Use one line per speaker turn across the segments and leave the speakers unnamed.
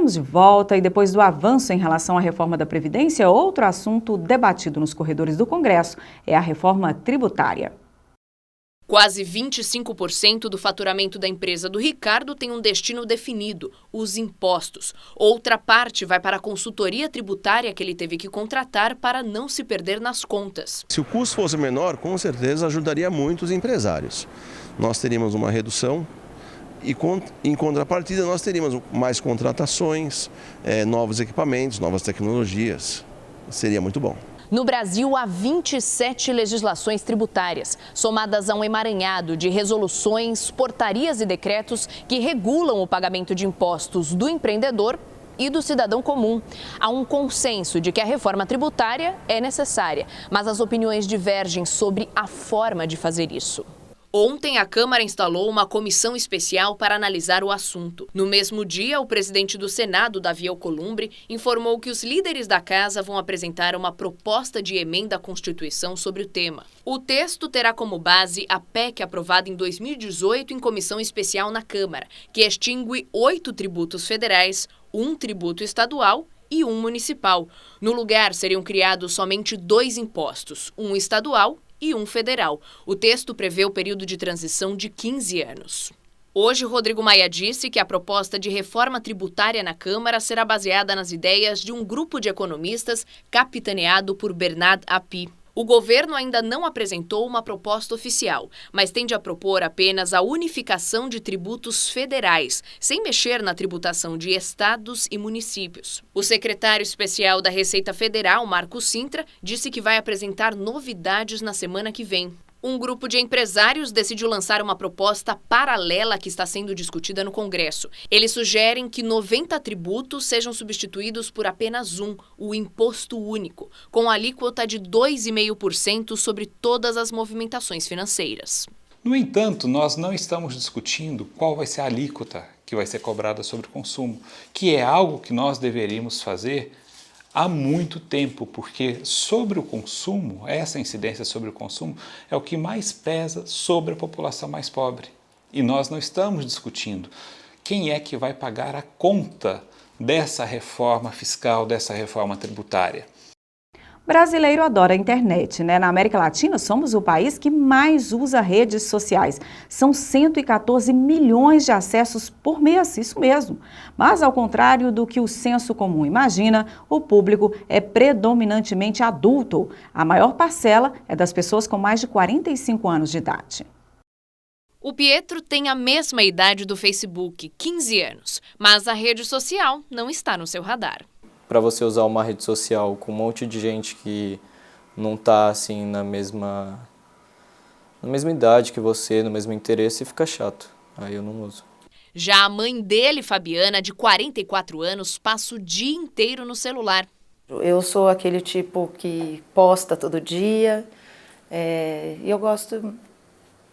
Estamos de volta e depois do avanço em relação à reforma da Previdência, outro assunto debatido nos corredores do Congresso é a reforma tributária.
Quase 25% do faturamento da empresa do Ricardo tem um destino definido, os impostos. Outra parte vai para a consultoria tributária que ele teve que contratar para não se perder nas contas.
Se o custo fosse menor, com certeza ajudaria muito os empresários. Nós teríamos uma redução e, em contrapartida, nós teríamos mais contratações, novos equipamentos, novas tecnologias. Seria muito bom.
No Brasil, há 27 legislações tributárias, somadas a um emaranhado de resoluções, portarias e decretos que regulam o pagamento de impostos do empreendedor e do cidadão comum. Há um consenso de que a reforma tributária é necessária, mas as opiniões divergem sobre a forma de fazer isso. Ontem, a Câmara instalou uma comissão especial para analisar o assunto. No mesmo dia, o presidente do Senado, Davi Alcolumbre, informou que os líderes da casa vão apresentar uma proposta de emenda à Constituição sobre o tema. O texto terá como base a PEC aprovada em 2018 em comissão especial na Câmara, que extingue 8 tributos federais, 1 tributo estadual e 1 municipal. No lugar, seriam criados somente 2 impostos, um estadual e 1 federal. O texto prevê o período de transição de 15 anos. Hoje, Rodrigo Maia disse que a proposta de reforma tributária na Câmara será baseada nas ideias de um grupo de economistas capitaneado por Bernard Api. O governo ainda não apresentou uma proposta oficial, mas tende a propor apenas a unificação de tributos federais, sem mexer na tributação de estados e municípios. O secretário especial da Receita Federal, Marco Sintra, disse que vai apresentar novidades na semana que vem. Um grupo de empresários decidiu lançar uma proposta paralela que está sendo discutida no Congresso. Eles sugerem que 90 tributos sejam substituídos por apenas um, o Imposto Único, com alíquota de 2,5% sobre todas as movimentações financeiras.
No entanto, nós não estamos discutindo qual vai ser a alíquota que vai ser cobrada sobre o consumo, que é algo que nós deveríamos fazer há muito tempo, porque sobre o consumo, essa incidência sobre o consumo é o que mais pesa sobre a população mais pobre. E nós não estamos discutindo quem é que vai pagar a conta dessa reforma fiscal, dessa reforma tributária.
Brasileiro adora a internet, né? Na América Latina, somos o país que mais usa redes sociais. São 114 milhões de acessos por mês, isso mesmo. Mas, ao contrário do que o senso comum imagina, o público é predominantemente adulto. A maior parcela é das pessoas com mais de 45 anos de idade.
O Pietro tem a mesma idade do Facebook, 15 anos, mas a rede social não está no seu radar.
Para você usar uma rede social com um monte de gente que não está assim na mesma idade que você, no mesmo interesse, fica chato. Aí eu não uso.
Já a mãe dele, Fabiana, de 44 anos, passa o dia inteiro no celular.
Eu sou aquele tipo que posta todo dia e eu gosto,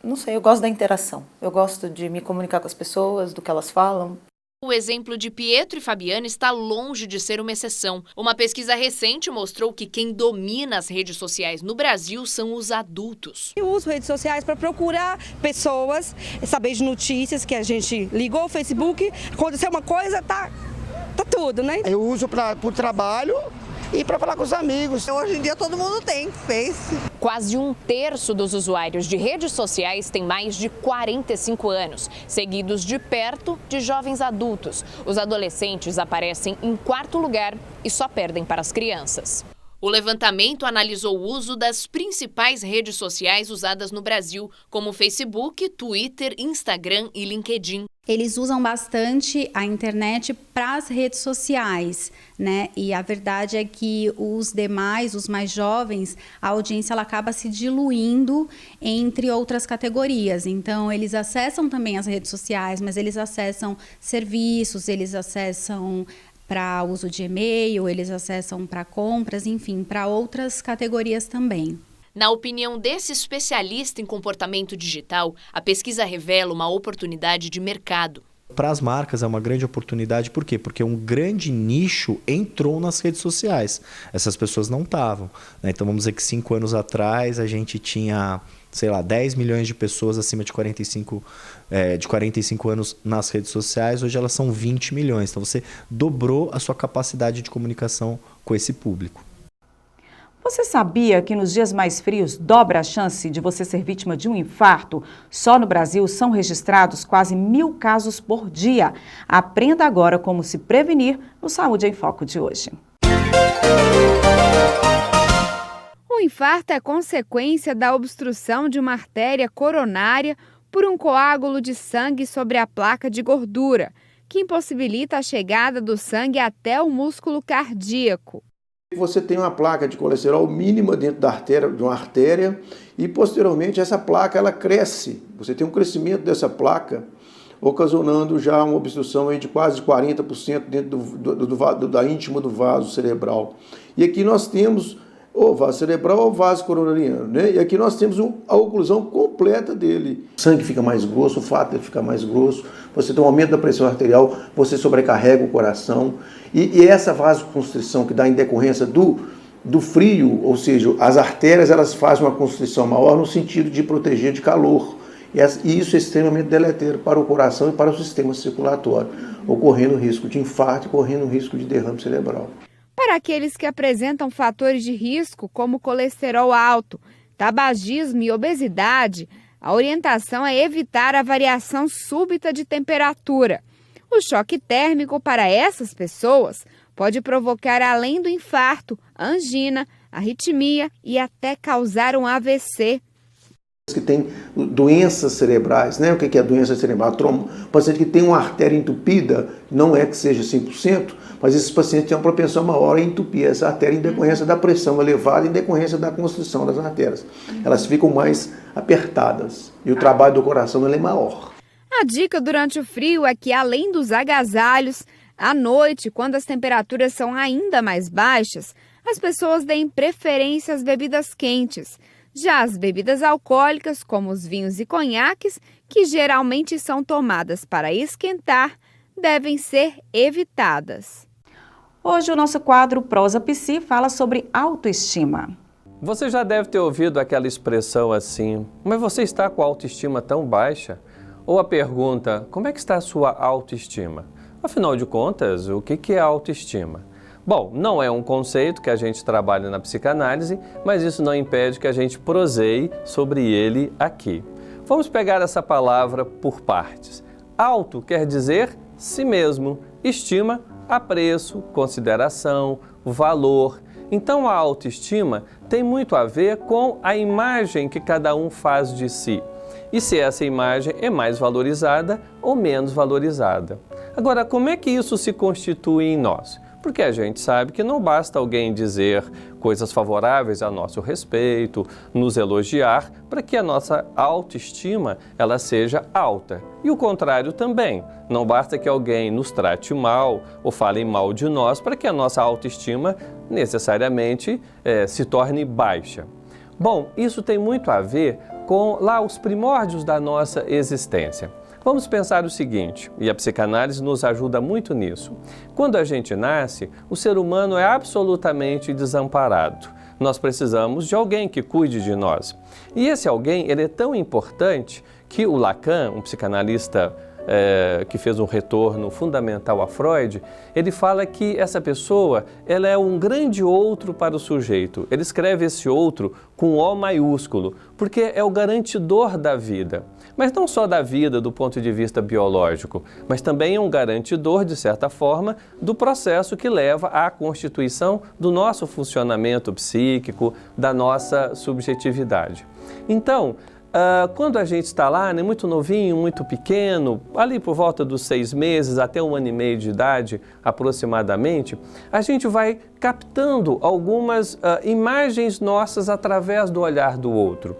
não sei, eu gosto da interação. Eu gosto de me comunicar com as pessoas, do que elas falam.
O exemplo de Pietro e Fabiana está longe de ser uma exceção. Uma pesquisa recente mostrou que quem domina as redes sociais no Brasil são os adultos.
Eu uso redes sociais para procurar pessoas, saber de notícias, que a gente ligou o Facebook, aconteceu uma coisa, tá tudo, né?
Eu uso para o trabalho e para falar com os amigos.
Hoje em dia todo mundo tem Face.
Quase 1/3 dos usuários de redes sociais tem mais de 45 anos, seguidos de perto de jovens adultos. Os adolescentes aparecem em 4º lugar e só perdem para as crianças. O levantamento analisou o uso das principais redes sociais usadas no Brasil, como Facebook, Twitter, Instagram e LinkedIn.
Eles usam bastante a internet para as redes sociais, né? E a verdade é que os demais, os mais jovens, a audiência ela acaba se diluindo entre outras categorias. Então, eles acessam também as redes sociais, mas eles acessam serviços, eles acessam para uso de e-mail, eles acessam para compras, enfim, para outras categorias também.
Na opinião desse especialista em comportamento digital, a pesquisa revela uma oportunidade de mercado.
Para as marcas é uma grande oportunidade, por quê? Porque um grande nicho entrou nas redes sociais. Essas pessoas não estavam, né? Então vamos dizer que 5 anos atrás a gente tinha, sei lá, 10 milhões de pessoas acima de 45 anos nas redes sociais, hoje elas são 20 milhões. Então você dobrou a sua capacidade de comunicação com esse público.
Você sabia que nos dias mais frios dobra a chance de você ser vítima de um infarto? Só no Brasil são registrados quase 1.000 casos por dia. Aprenda agora como se prevenir no Saúde em Foco de hoje.
O infarto é consequência da obstrução de uma artéria coronária por um coágulo de sangue sobre a placa de gordura, que impossibilita a chegada do sangue até o músculo cardíaco.
Você tem uma placa de colesterol mínima dentro da artéria, de uma artéria, e posteriormente essa placa ela cresce. Você tem um crescimento dessa placa, ocasionando já uma obstrução aí de quase 40% dentro da íntima do vaso cerebral. E aqui nós temos o vaso cerebral ou vaso coronariano, né? E aqui nós temos a oclusão completa dele. O sangue fica mais grosso, o fato dele ficar mais grosso, você tem um aumento da pressão arterial, você sobrecarrega o coração. E essa vasoconstrição que dá em decorrência do frio, ou seja, as artérias elas fazem uma constrição maior no sentido de proteger de calor. E isso é extremamente deletério para o coração e para o sistema circulatório, ocorrendo risco de infarto, ocorrendo risco de derrame cerebral.
Para aqueles que apresentam fatores de risco, como colesterol alto, tabagismo e obesidade, a orientação é evitar a variação súbita de temperatura. O choque térmico para essas pessoas pode provocar, além do infarto, angina, arritmia e até causar um AVC.
Que tem doenças cerebrais, né? O que é doença cerebral? O paciente que tem uma artéria entupida, não é que seja 100%, mas esses pacientes têm uma propensão maior a entupir essa artéria em decorrência da pressão elevada, em decorrência da constrição das artérias. Elas ficam mais apertadas e o trabalho do coração é maior.
A dica durante o frio é que, além dos agasalhos, à noite, quando as temperaturas são ainda mais baixas, as pessoas deem preferência às bebidas quentes. Já as bebidas alcoólicas, como os vinhos e conhaques, que geralmente são tomadas para esquentar, devem ser evitadas.
Hoje o nosso quadro Prosa Psi fala sobre autoestima.
Você já deve ter ouvido aquela expressão assim, mas você está com a autoestima tão baixa? Ou a pergunta, como é que está a sua autoestima? Afinal de contas, o que é autoestima? Bom, não é um conceito que a gente trabalha na psicanálise, mas isso não impede que a gente proseie sobre ele aqui. Vamos pegar essa palavra por partes. Auto quer dizer si mesmo, estima, apreço, consideração, valor. Então a autoestima tem muito a ver com a imagem que cada um faz de si. E se essa imagem é mais valorizada ou menos valorizada. Agora, como é que isso se constitui em nós? Porque a gente sabe que não basta alguém dizer coisas favoráveis a nosso respeito, nos elogiar, para que a nossa autoestima ela seja alta. E o contrário também. Não basta que alguém nos trate mal ou fale mal de nós para que a nossa autoestima necessariamente se torne baixa. Bom, isso tem muito a ver com lá os primórdios da nossa existência. Vamos pensar o seguinte, e a psicanálise nos ajuda muito nisso. Quando a gente nasce, o ser humano é absolutamente desamparado. Nós precisamos de alguém que cuide de nós. E esse alguém, ele é tão importante que o Lacan, um psicanalista que fez um retorno fundamental a Freud, ele fala que essa pessoa ela é um grande outro para o sujeito. Ele escreve esse outro com O maiúsculo, porque é o garantidor da vida. Mas não só da vida do ponto de vista biológico, mas também é um garantidor, de certa forma, do processo que leva à constituição do nosso funcionamento psíquico, da nossa subjetividade. Então, quando a gente está lá, né, muito novinho, muito pequeno, ali por volta dos 6 meses até 1 ano e meio de idade aproximadamente, a gente vai captando algumas imagens nossas através do olhar do outro.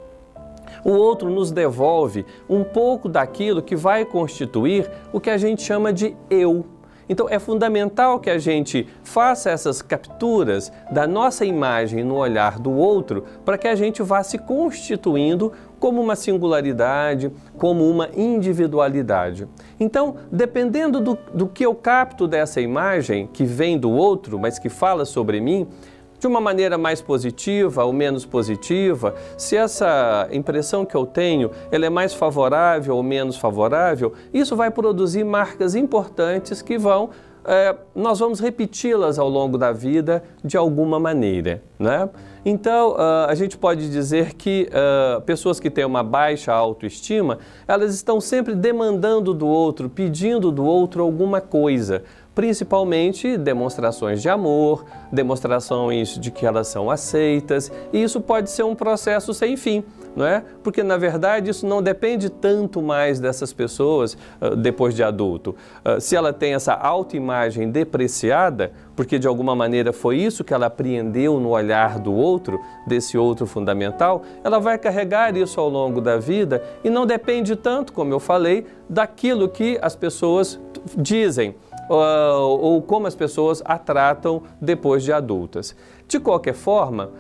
O outro nos devolve um pouco daquilo que vai constituir o que a gente chama de eu. Então é fundamental que a gente faça essas capturas da nossa imagem no olhar do outro para que a gente vá se constituindo como uma singularidade, como uma individualidade. Então, dependendo do que eu capto dessa imagem, que vem do outro, mas que fala sobre mim, de uma maneira mais positiva ou menos positiva, se essa impressão que eu tenho ela é mais favorável ou menos favorável, isso vai produzir marcas importantes que nós vamos repeti-las ao longo da vida de alguma maneira, né? Então, a gente pode dizer que pessoas que têm uma baixa autoestima, elas estão sempre demandando do outro, pedindo do outro alguma coisa, principalmente demonstrações de amor, demonstrações de que elas são aceitas, e isso pode ser um processo sem fim, não é? Porque, na verdade, isso não depende tanto mais dessas pessoas depois de adulto. Se ela tem essa autoimagem depreciada, porque de alguma maneira foi isso que ela apreendeu no olhar do outro, desse outro fundamental, ela vai carregar isso ao longo da vida e não depende tanto, como eu falei, daquilo que as pessoas dizem, ou como as pessoas a tratam depois de adultas. De qualquer forma,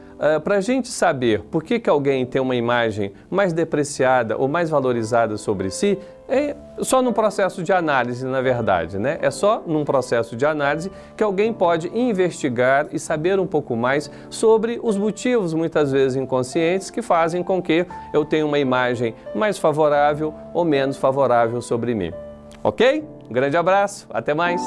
para a gente saber por que alguém tem uma imagem mais depreciada ou mais valorizada sobre si, é só num processo de análise, na verdade, né? É só num processo de análise que alguém pode investigar e saber um pouco mais sobre os motivos, muitas vezes inconscientes, que fazem com que eu tenha uma imagem mais favorável ou menos favorável sobre mim. Ok? Um grande abraço, até mais!